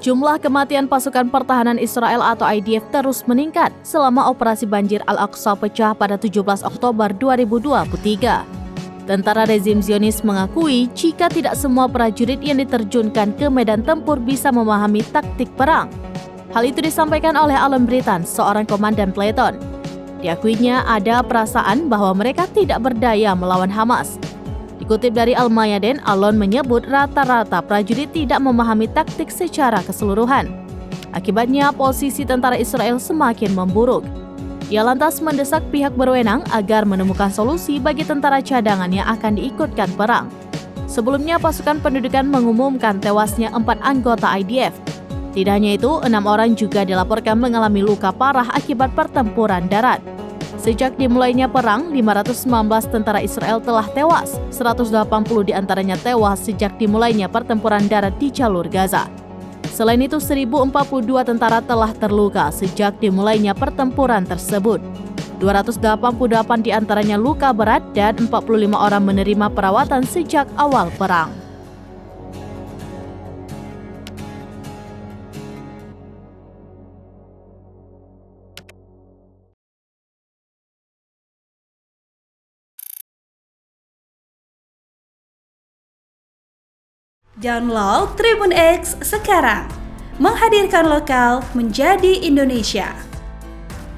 Jumlah kematian pasukan pertahanan Israel atau IDF terus meningkat selama operasi banjir Al-Aqsa pecah pada 17 Oktober 2023. Tentara rezim Zionis mengakui jika tidak semua prajurit yang diterjunkan ke medan tempur bisa memahami taktik perang. Hal itu disampaikan oleh Alon Britan, seorang komandan peleton. Diakuinya ada perasaan bahwa mereka tidak berdaya melawan Hamas. Dikutip dari Al-Mayadin, Alon menyebut rata-rata prajurit tidak memahami taktik secara keseluruhan. Akibatnya, posisi tentara Israel semakin memburuk. Ia lantas mendesak pihak berwenang agar menemukan solusi bagi tentara cadangan yang akan diikutkan perang. Sebelumnya, pasukan pendudukan mengumumkan tewasnya 4 anggota IDF. Tidak hanya itu, 6 orang juga dilaporkan mengalami luka parah akibat pertempuran darat. Sejak dimulainya perang, 519 tentara Israel telah tewas, 180 diantaranya tewas sejak dimulainya pertempuran darat di jalur Gaza. Selain itu, 1042 tentara telah terluka sejak dimulainya pertempuran tersebut. 288 diantaranya luka berat dan 45 orang menerima perawatan sejak awal perang. Download Tribun X sekarang, menghadirkan lokal menjadi Indonesia.